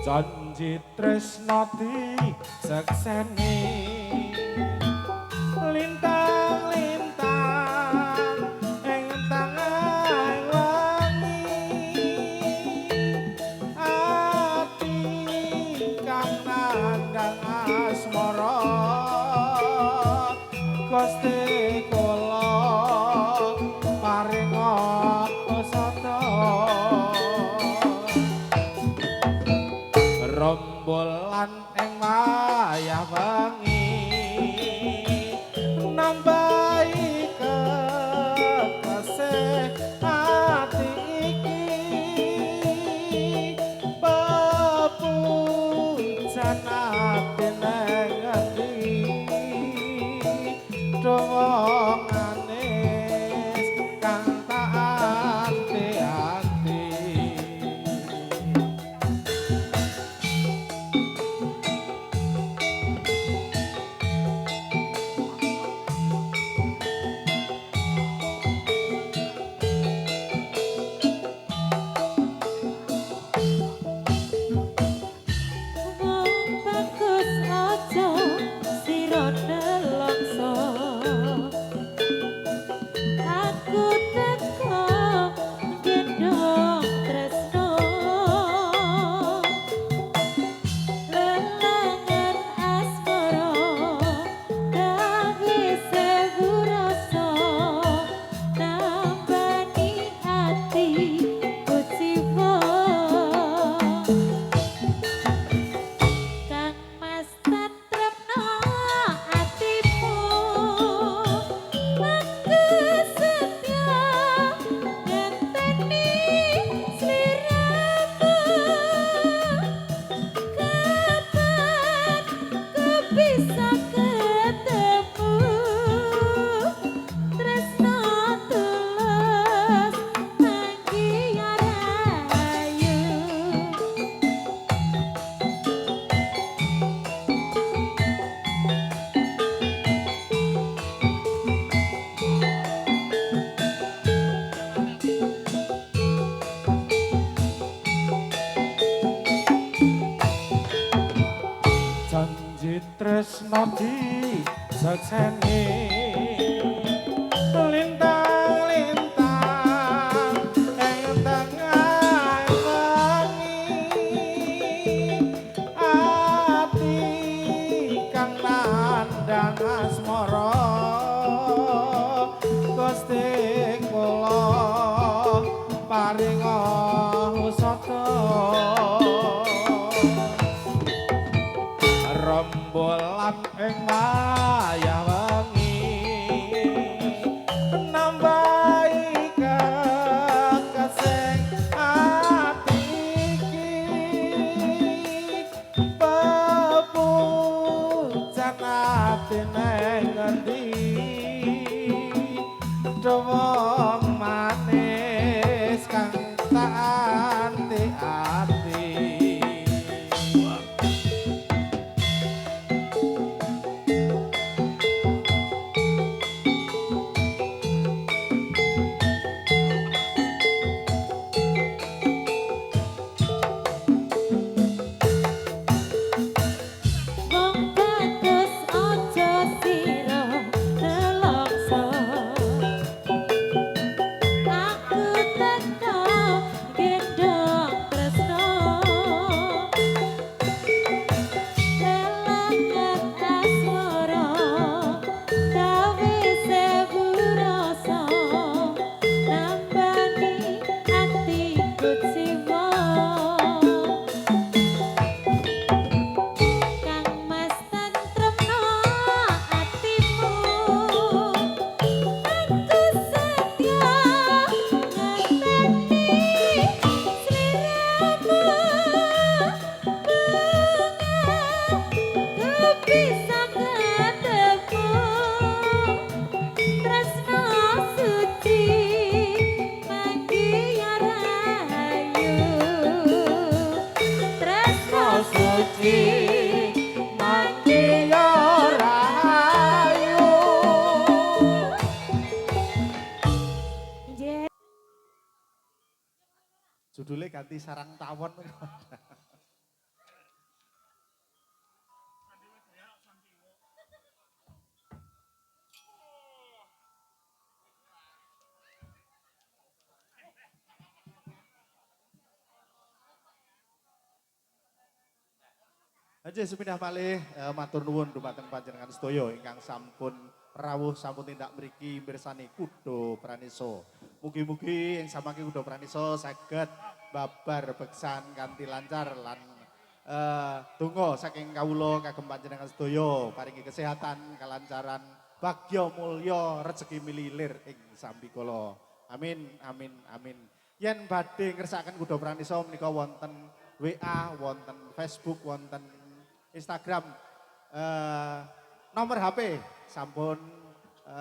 Janji tresno disekseni lintang-lintang ing tengah wengi ati kang nandang asmara Gusti kula paringa pesata rombolan ing wayah wengi nambahi kekasih ati iki pepujan ati nang endi wong manis kang tak anti-anti janji tresno disekseni lintang-lintang ing tengah wengi ati kang nandang asmara Gusti kula paringa usata rombolan ing wayah wengi nambahi kekasih ati iki pepujan ati nang endi wong manis kang tak anti-anti Judulnya ganti sarang tawon. Aja sepindah malih matur nuwun dumateng panjenengan sedaya ingkang sampun rawuh sampun tindak mriki mirsani Kudo Praniso. Mugi-mugi ing samangke Kudo Praniso saged babar beksan kanthi lancar lan donga saking kawula kagem panjenengan sedaya paringi kesehatan, kelancaran, bagya mulya, rezeki mililir ing sambikala. Amin amin amin. Yen badhe ngersakaken Kudo Praniso menika wonten WA, wonten Facebook, wonten Instagram, nomor HP sampun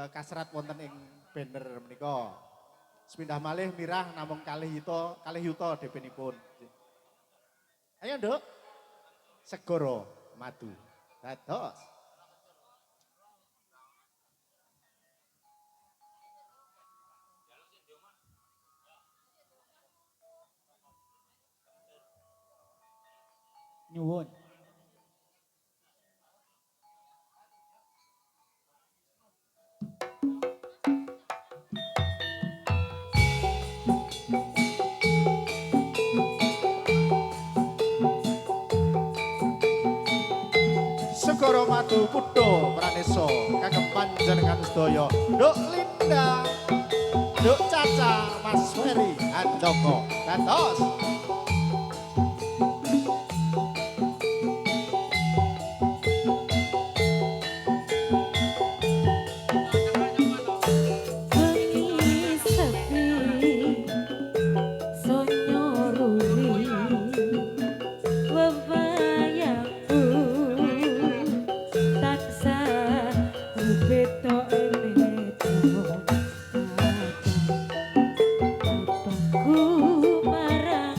kasrat wonten ing banner menika. Sepindah malih mirah namung kalih yuta DP-nipun. Ayo Nduk. Segoro madu. Dados. Nyuwun. Segoro madu Kudo Praniso kagem panjenengan sedaya. Nduk Linda, Nduk Caca, Mas Ferry, Andoko. Dados. Bengi sepi sonyo ruri wewayaku tansah beto eneto abangku marang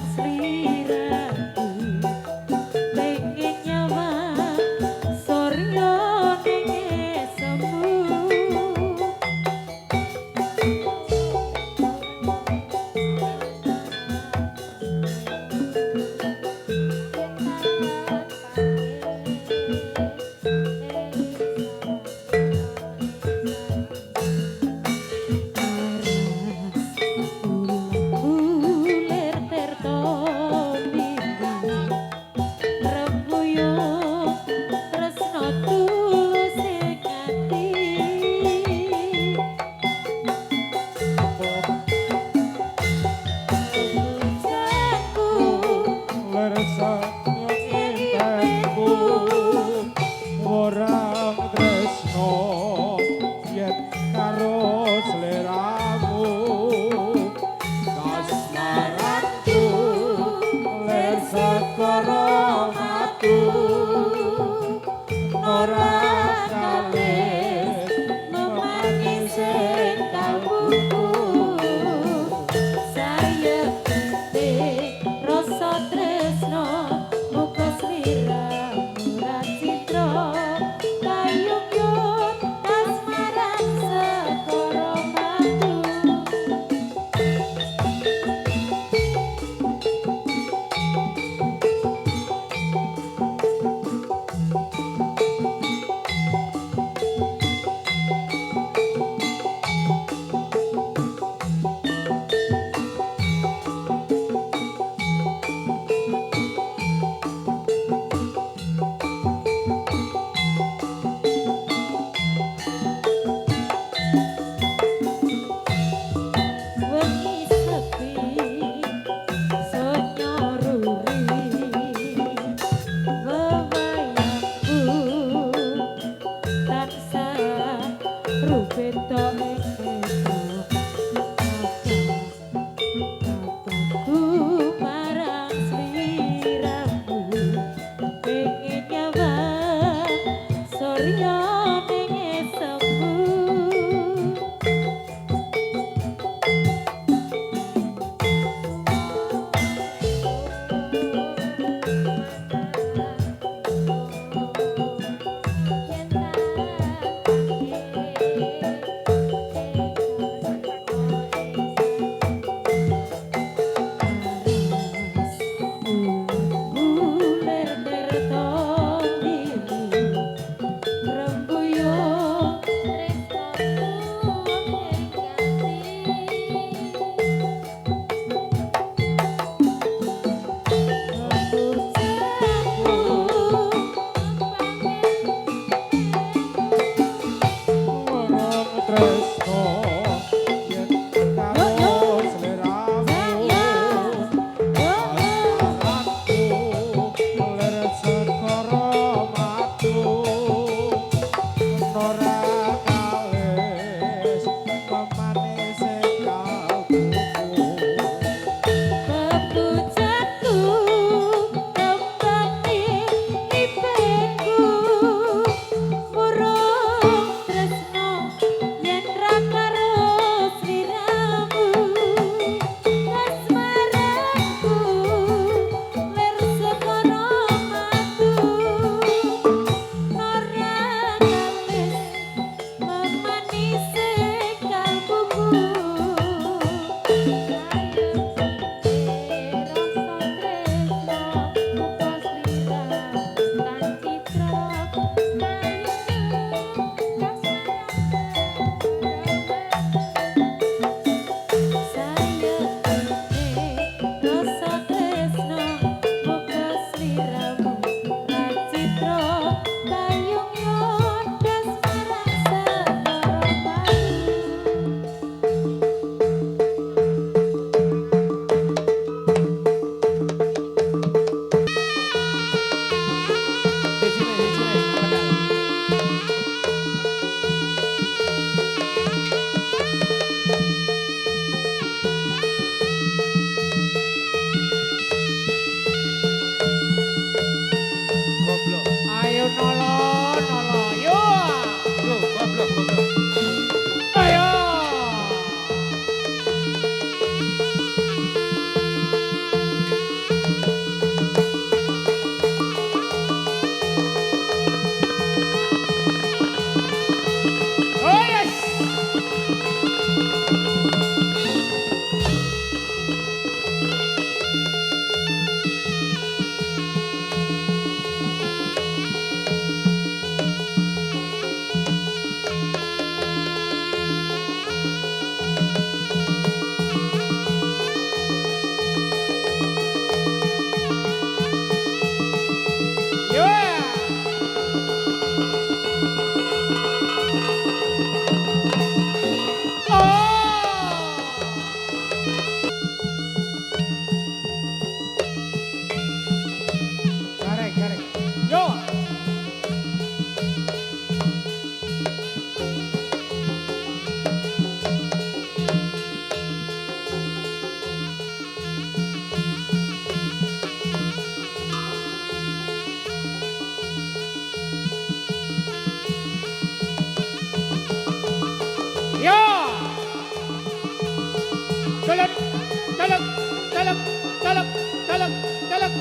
Dalek, dalek, dalek, dalek.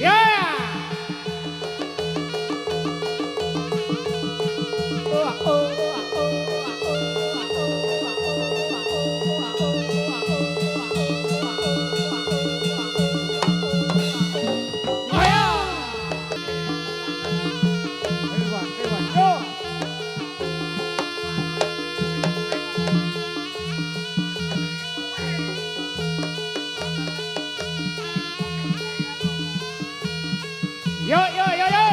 Yeah! Yo, yo, yo, yo.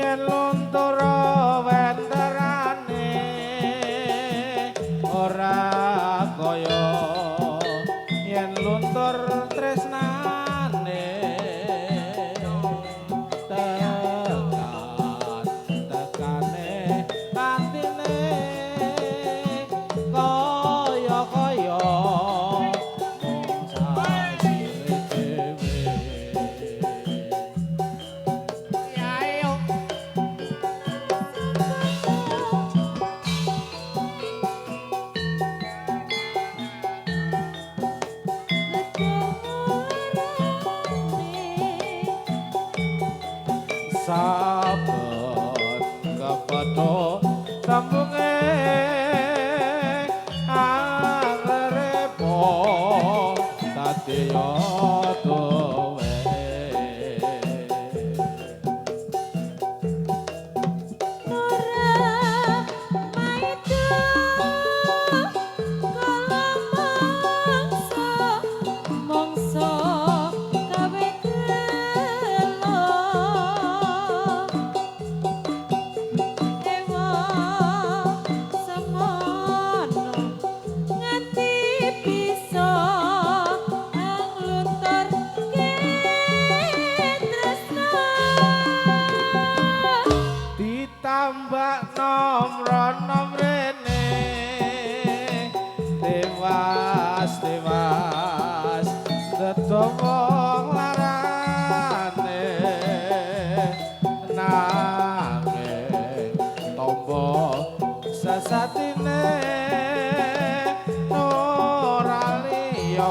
Yen luntur wenterane ora kaya yen luntur tresnane tekan tekane atine kaya mung sasire dhewe. Saben kepethuk sambunge arepo dadi tuwe. Ditambah nom rene tewas tetowong larane nanging tombo sesatine ora liya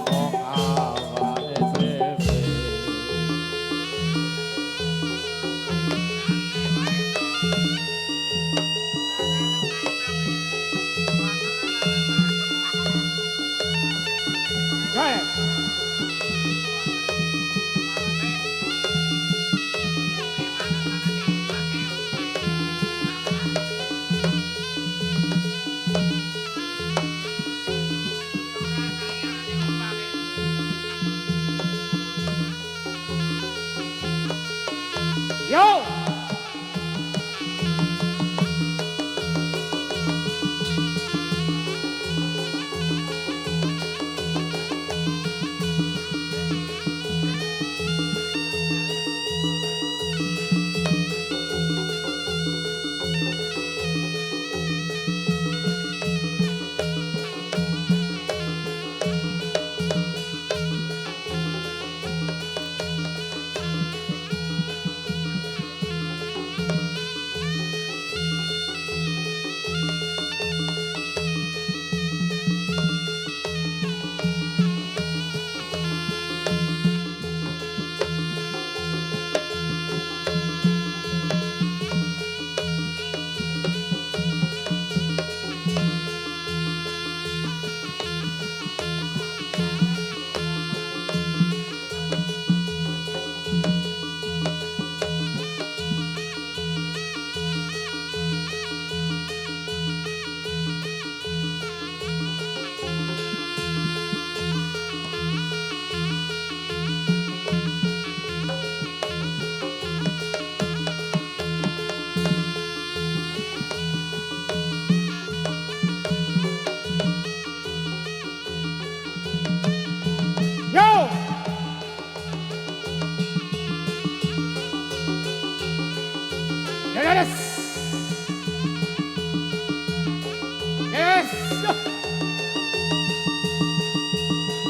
mung awake dhewe.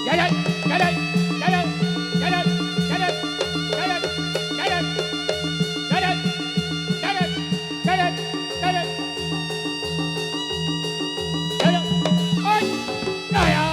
Jalan, jalan, jalan, jalan, jalan, jalan, jalan, jalan, jalan, jalan, jalan, jalan. Oi, ayo.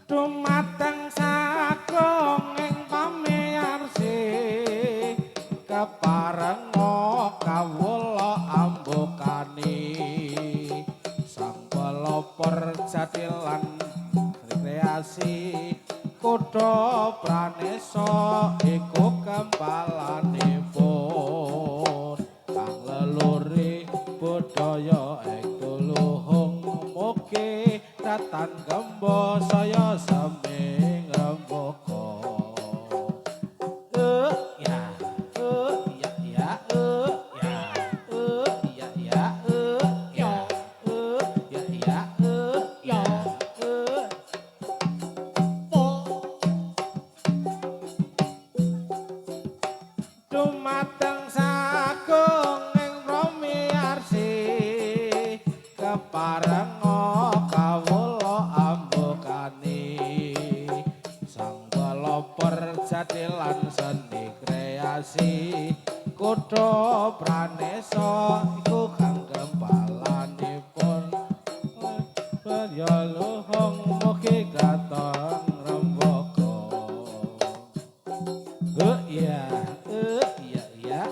Dumateng sakung ing pamiyarsi keparenga kawula ambokani sang pelopor jatilan rekreasi kutha pranesa iku kempalanipun kang leluri budaya ing tuluhung mugi datan gembo saya seming rembaka ya ya ya ya ya ya ya ya ya ya dumateng sagung ing romiyarsi keparenga kawula ambokani sang pelopor jatilan seni kreasi kutha pranesa iku kang kempalanipun ya luhung mugi katon rembaka ya ya ya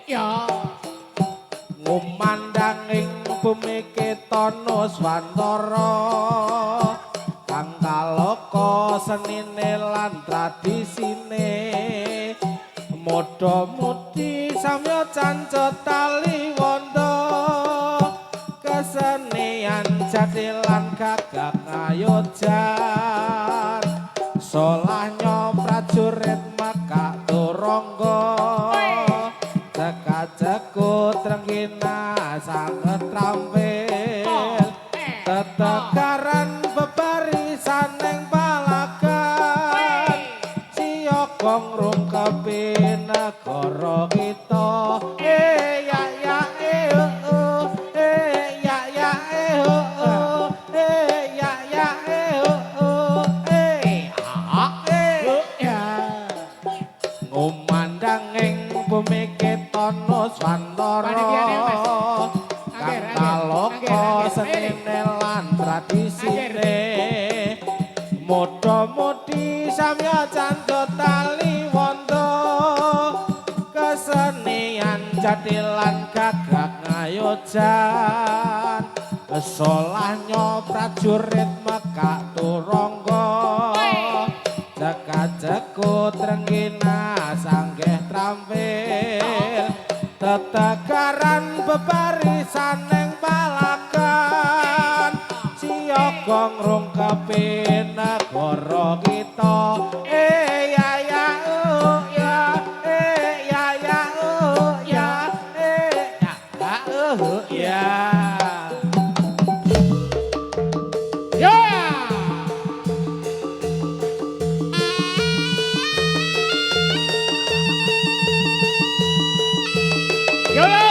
Ya. Ngumandanging bumi ketana swantara kang kaloka senine lan tradisine modha-mudi samya cancut tali wanda kesenian jatilan gagak ngayojan solahnya prajurit maka turangga cekak-cekut renggina sanget trampil tetegaran bebarisan ning palagan siyokong rungkepi negara kita ya ya ya ya ya ya ngumandanging bumi ketana swantara kang kaloka senine lan tradisine modha-mudi samya cancut tali wanda kesenian jatilan gagak ngayojan solahnya prajurit mekak turangga cekak-cekut renggina sanggeh trampil tetegaran bebarisan ning palagan siyogong rungkepi negara kita ya ya ya ya ya ya ya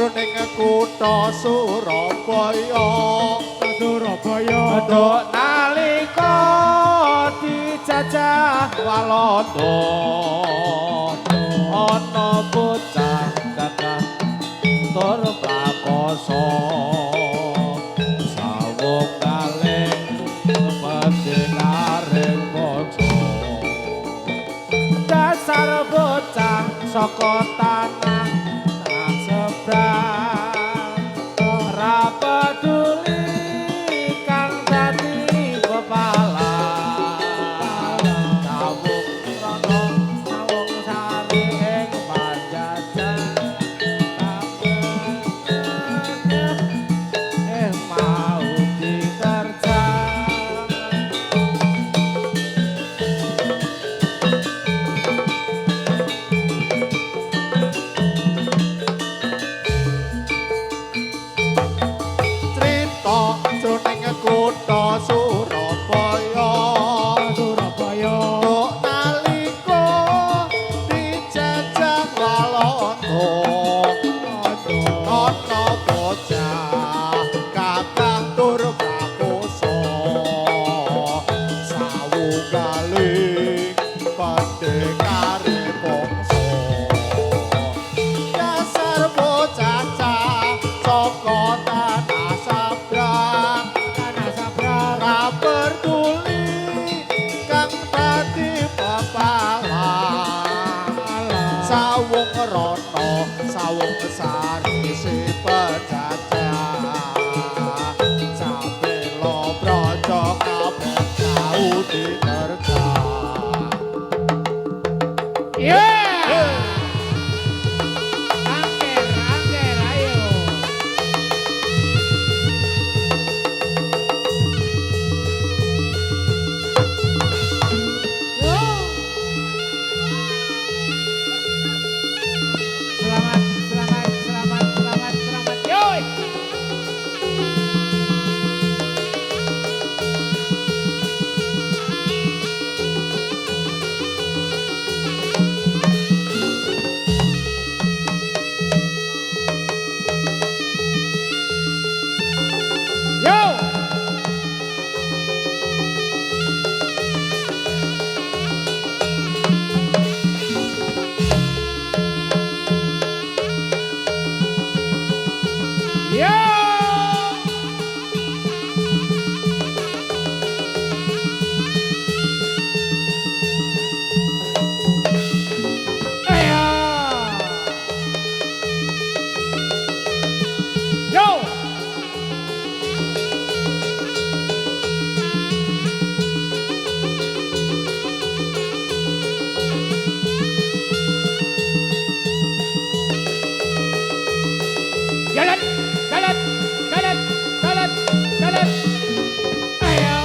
jroning kutha Surabaya. Surabaya. Duk nalika dijajah Walanda ana bocah gagah tur prakoso sawung kalih pendekaring bangsa dasar bocah saka tanah sebrang ora peduli kang dadi bebalan sawung rono sawung sari ing panjajan mau dikerja Crita jroning kutha Surabaya. Surabaya. Duk nalika dijajah Walanda. Ana bocah kakang tur prakoso sawunggaling pendekare bangsa dasar bocah saka tanah sabrang ora peduli kang dadi pepalang sawung rono sawung sari sepejajah sabelo praja kabeh tau dikerja. Yeah. Angger, angger, ayo. Selamat, selamat, selamat, selamat, selamat. Yoi. Yo. Yo. Ayo. Yo. Jalan, jalan, jalan, jalan, jalan. Ayo.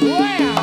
Ya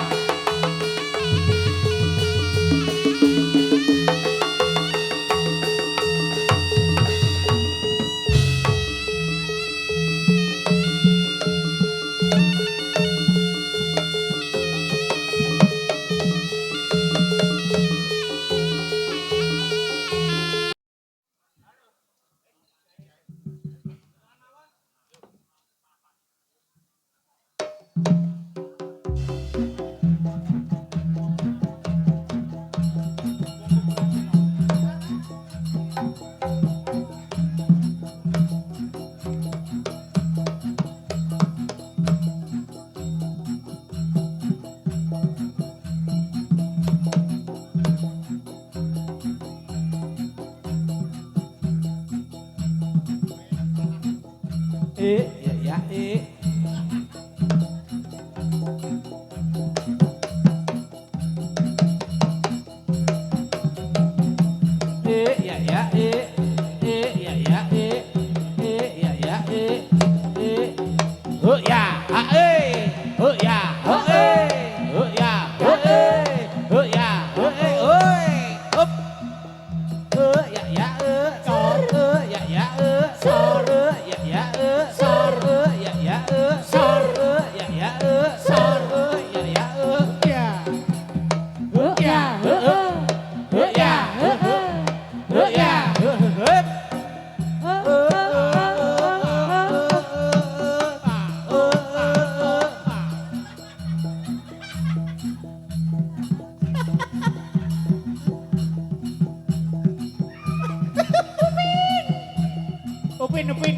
Upin, upin.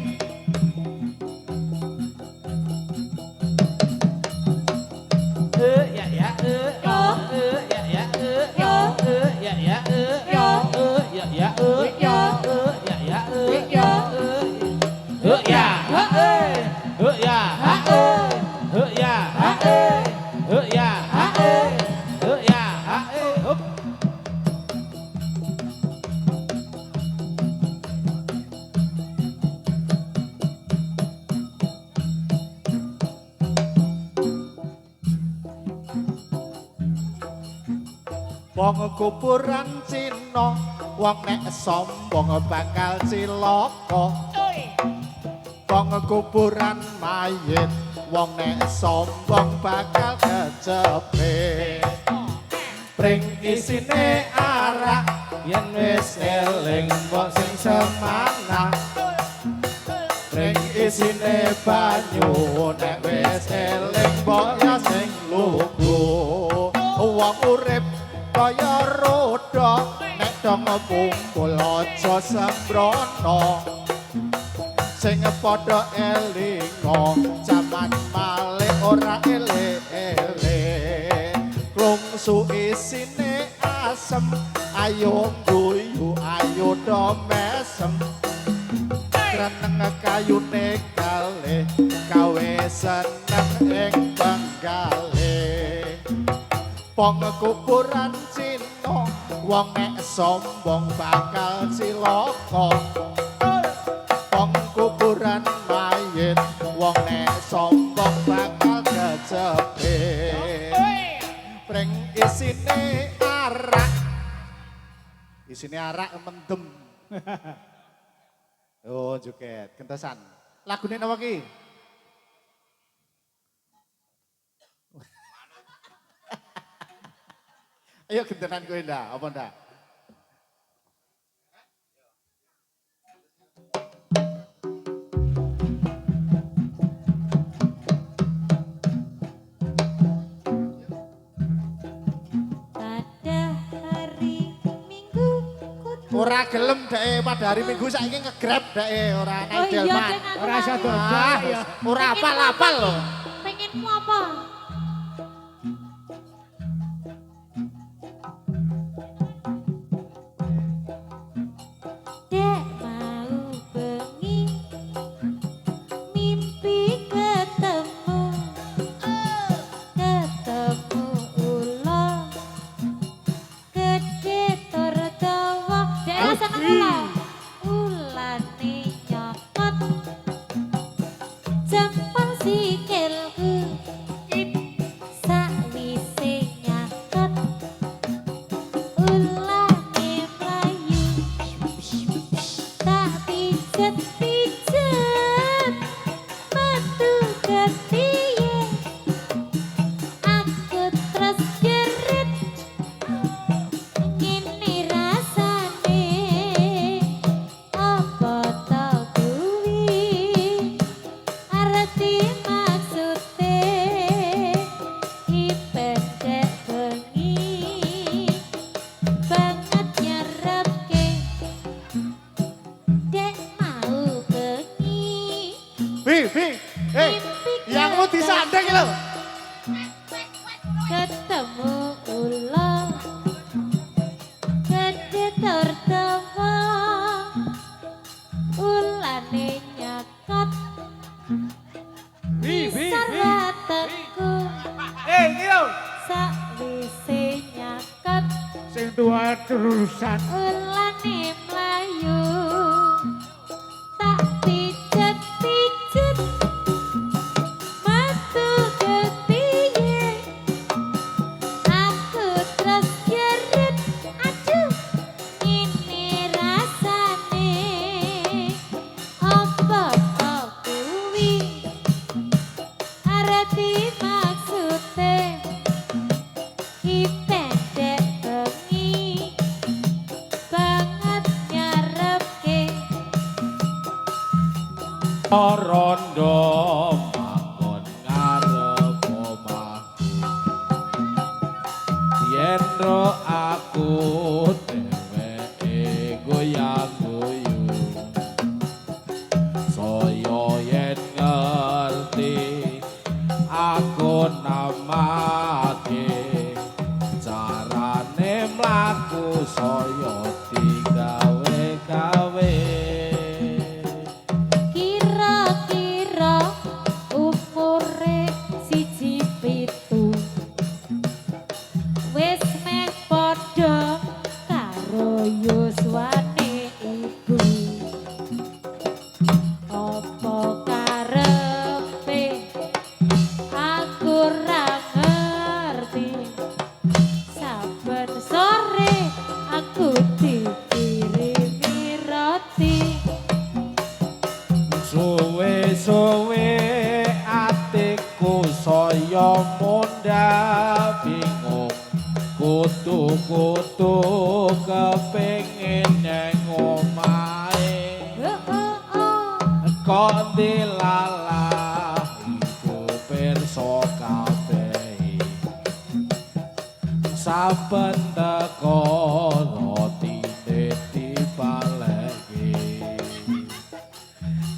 Wong kuburan Cina, wong nek sombong bakal cilaka. Wong kuburan mayit, wong nek sombong bakal kejepit. Pring isine arak, yen wis eling mbok sing semanah. Pring isine banyu, nek wis eling mbok ya sing lugu. Wong urip kaya roda, nek dong kumpul aja sembrono. Sing padha elinga, jaman malih ora elek-elek. Klungsu isine asem, ayo guyu, ayo do mesem. Kreneng kayune kalih, gawe seneng ing penggalih. Wong kuburan Cina, wong nek sombong bakal cilaka. Wong kuburan mayit, wong nek sombong bakal kejepit. Pring isine arak, isine arak mendem. Oh joget, gentesan. Lagune napa ki? Ayo gentenan kowe ndak, apa ndak? Pada hari Minggu Ora gelem dek pada hari Minggu saiki ngegrab dek ora nang iya, delman. Dek, aku Ora iso mau. dodol ya. Ora apal-apal lho. Pengenmu apa? Dek mau bengi mimpi ketemu ulo gede tur dawa. Dek seneng ulo ulane nyokot jempol sikilku sak urusan. Ulane mlayu tak pijet-pijet metu kepiye aku terus jerit aduh ini rasane apa kok kuwi arti maksude ipendek bengi banget nyarepke rondo manggon ngarep omah yen ro aku dheweke goyang-guyu saya yen ngerti aku namake carane mlaku saya digawe-gawe kira-kira umure siji pitu wis meh padha karo yuswane iku apa karepe aku ra ngerti saben sore aku dikirimi roti suwe-suwe atiku saya mundhak bingung kutu-kutu kepengin nang omahe kok dilalah iku pirsa kabeh saben teko rotine dipaleki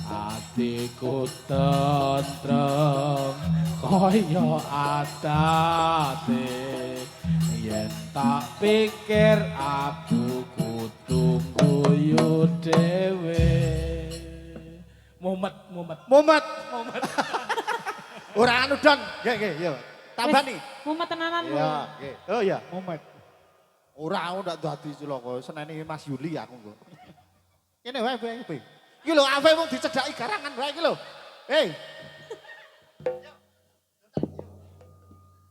atiku tentrem kaya adate yen tak pikir aku kudu guyu dhewe mumet. Mumet. Ora anu Don. Nggih, yo. Tambah nih. mumet tenanan lu. Ya, nggih. Oh ya. Mumet. Ora aku ndak dadi cilaka, seneni Mas Yuli aku engko. Kene wae kowe. Iki lho ape mung dicedhaki garangan wae iki lho. Hei,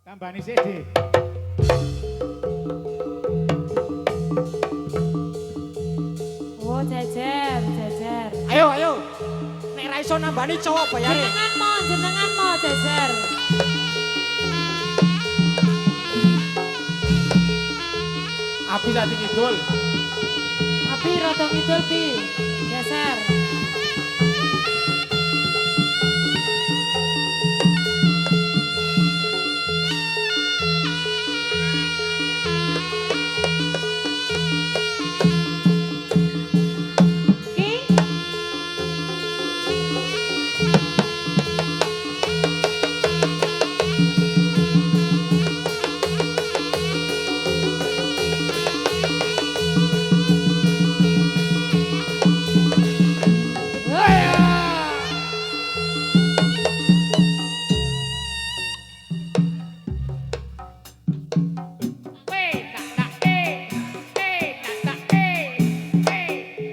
Tambani sik, Dik. Oh, jejer. Ayo. Nek ra iso nambani cowok bayare. Jenengan mau jejer. Api tadi kidul Api rada ngidul pi. Geser. Ki.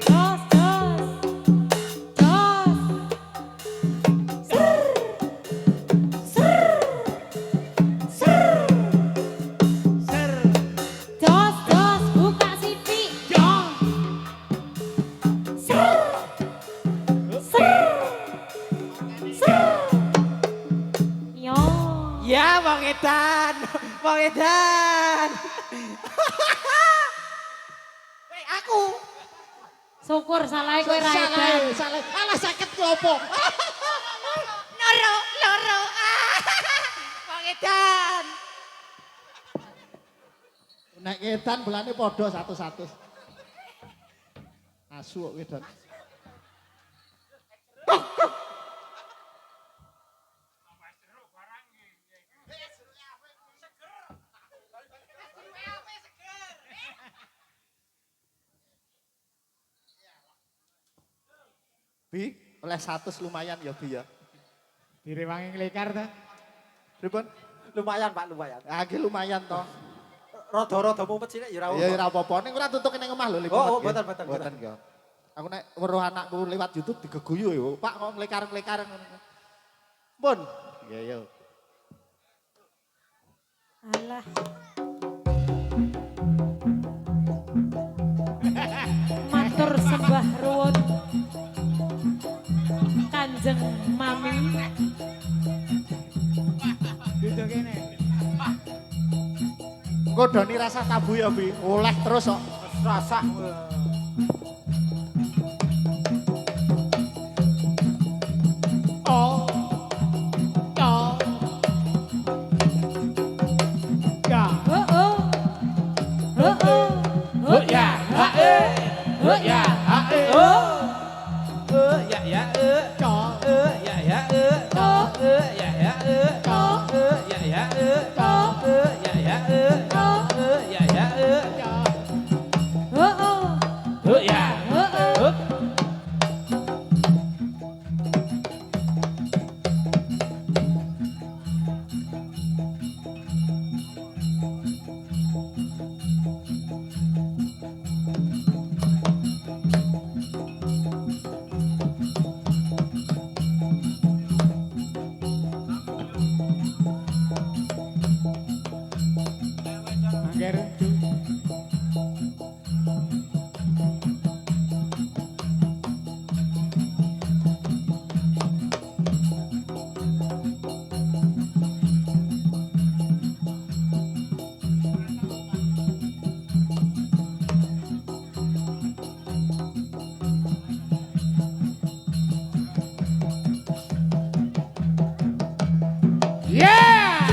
Dos. Dos, buka sipi. Yo. Ya, Bang Edan. Hei, aku. Syukur salah kowe ra edan. salah. Alah sakit ku opo? Loro. Bang Edan. Nek edan belane padha 100. Asu kok edan. Bi, oleh 100 lumayan ya Bi ya. Direwangi nglekar ta. Pripun? Lumayan, Pak, lumayan. Ah, iki lumayan toh. Rada-rada mumpet sih nek ya ora Ya apa. ora apa-apa, ning ora tutuk ning omah lho. Oh, boten. Boten ya. Aku nek weruh anakku lewat YouTube digeguyu ya, Pak kok nglekar-nglekar ngono. Pun. Ya yo. Alah. Matur sembah ruwun. Kanjeng Mami. Duduk kene. Nggodoni rasa tabu ya, Bi. Oleh terus kok. Rasa. Oh. Oh. Ya. Oh. Oh ya, ha eh. Oh ya, ha eh. Oh. Ya ya Cok. ya ya ya ya ya ya ya ya ya oh ya Angger. Yeah!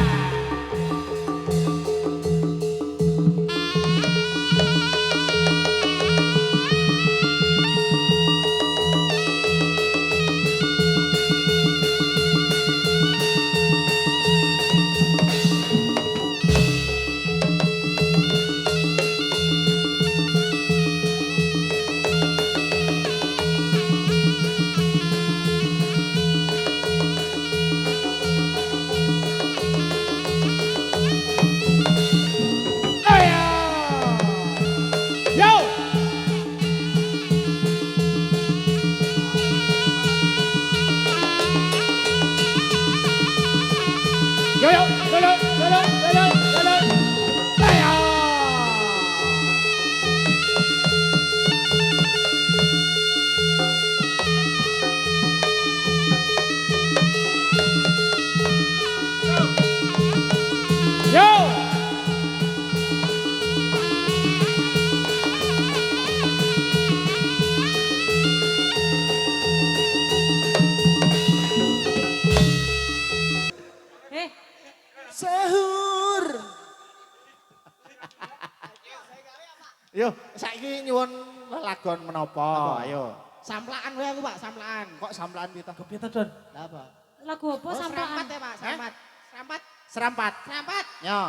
Yo, saiki nyuwun lelagon menapa? Ayo. Samplaan wae aku, Pak, samplaan. Kok sampelan pita? Kepiye ta, Don? Lah apa? Lagu apa Oh, samplaan? serampat ya, Pak, serampat. Serampat, Serampat. serampat. Yo.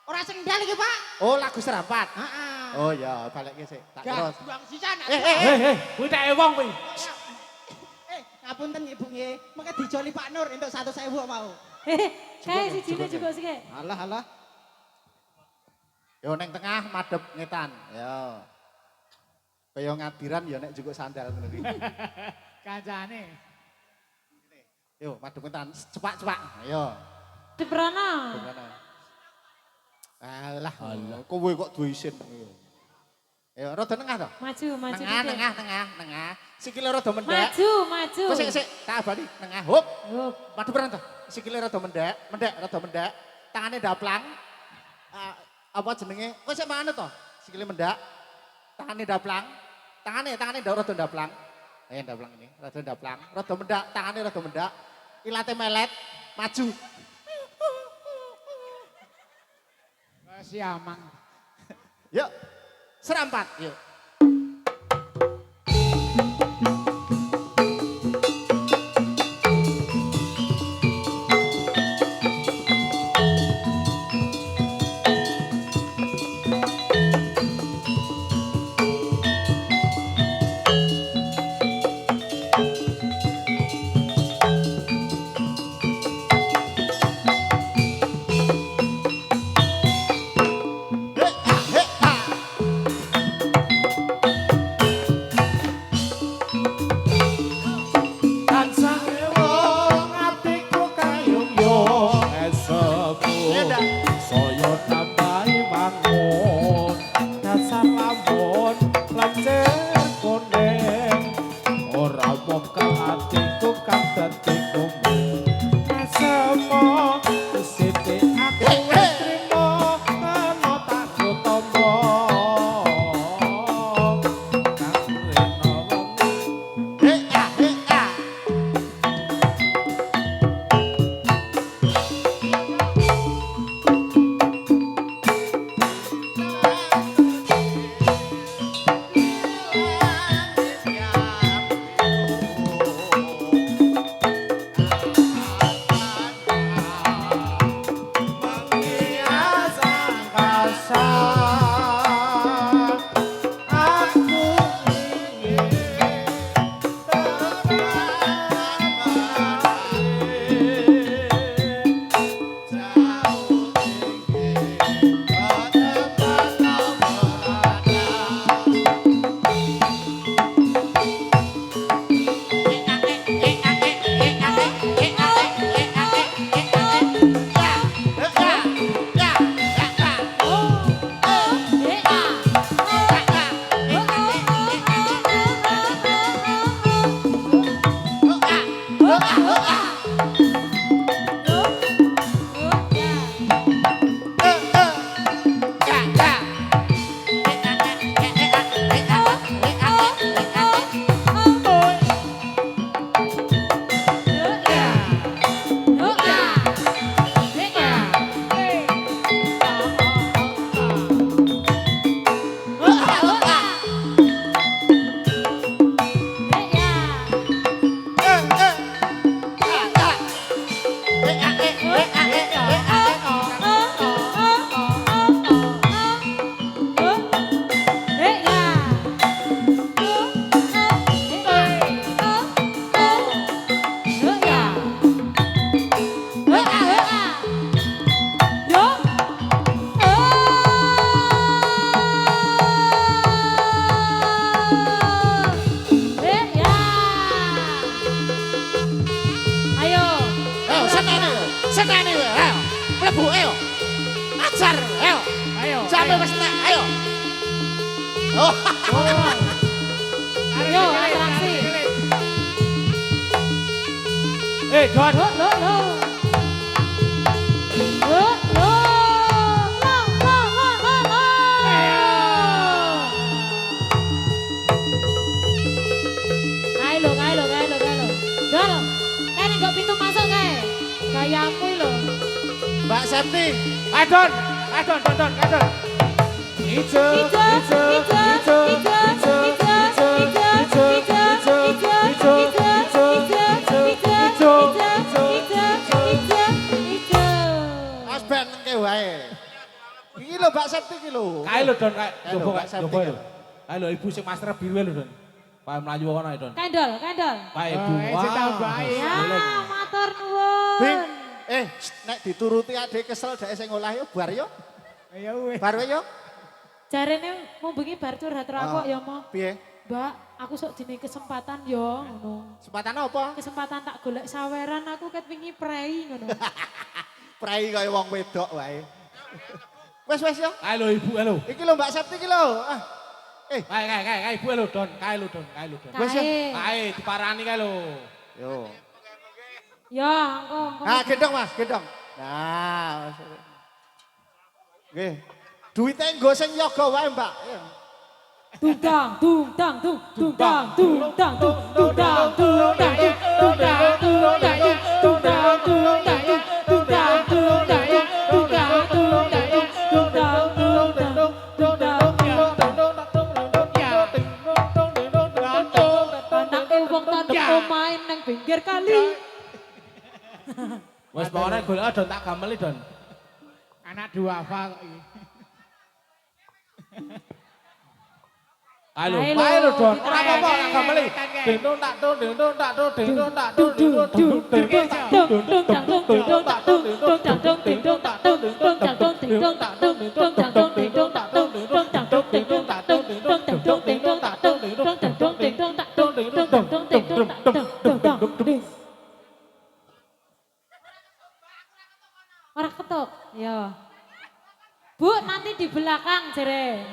Ora sendal iki, Pak. Oh, lagu serampat. Heeh. Oh ya, balik sik. Tak terus. Buang sisan. Kuwi tak ewong kuwi. Ngapunten Ibu nggih. Mengke dijoli Pak Nur entuk 100.000 kok mau. Kayak si Cina juga sih kayak. Alah, alah. Yo ning tengah madhep ngetan. Yo. Kaya ngadiran ya nek juga sandal ngono iki. Kancane. Yo madhep ngetan cepak-cepak. Ayo. Deprana. Gimana? Alah, kowe kok duwe isin. Ayo rada tengah to. Maju, maju. Tengah, dikit. tengah. Sikile rada mendek. Maju, maju. Sik, tak abadi tengah. Hop. Hup. Madhep peran to. Sikile rada mendek, rada mendek. Tangane daplang. Apa jenenge? Kok sik manut to? Sikile mendek. Tangane daplang. Tangane rada daplang. Daplang ini, rada daplang. Rada mendek, tangane rada mendek. Ilate melet, maju. Siamang. Yuk. Serampat, yuk. Siapa wis nek? Ayo. Oh. Yo, atraksi. Don. Lo, lo, lo. Lo, lo. Lo, lo, lo, lo, lo. Kae lo, kae lo, kae lo, kae lo. Dol, kae nih gak pintu masuk kae. Gayamu lo. Mbak Septi. Don. Don. Ijo. Mas ben ke wae. Iki lho Mbak Septi iki lho. Kae lho Don, kae. Kae lho, Coba Mbak kae, Septi coba kae. lho. Kae lho ibu sing master biru lho Don. Pak mlayu kono ae Don. Kendol, kendol. Pak ibu. Tambahi. Ya, matur Bing, nuwun. nek dituruti adik kesel dhek sing ngolah yo bar yo. Ya wis. Bar wae yo. Jarene mau bengi bar curhat karo aku ya mo. Piye? Mbak, aku sok dine kesempatan yo ngono. Kesempatan apa? Kesempatan tak golek saweran aku ket wingi prei ngono. Prai kaya wong wedok wae. Wes yo. Kae lho ibu kae lho. Iki lho Mbak Septi iki lho. Ah. Kae ibu lho Don, kae lho Don. Wes ya. Kae. Kae diparani kae lho. Yo. Ya, engko. Ah, gendong Mas, gendong. Nah. Nggih. Duite nggo sing yoga wae, Mbak. Tungtang, tungtang, tung, tungtang, tungtang, tung, tungtang, tungtang, tungtang, tungtang, tungtang, tungtang, tungtang, tungtang, tungtang, tungtang, tungtang, tungtang. Anake wong tandem omahe nang pinggir kali. Wes pokoknya golek Don tak gameli Don. Anak duafa kok iki. Kae lho, Kae kae lho Don. lho, Ora apa-apa tak gameli. Dendong tak tung, dendong tak tung, dendong tak tung, dendong tak tung. Ora ketok. Ya. Bu, nanti di belakang jere.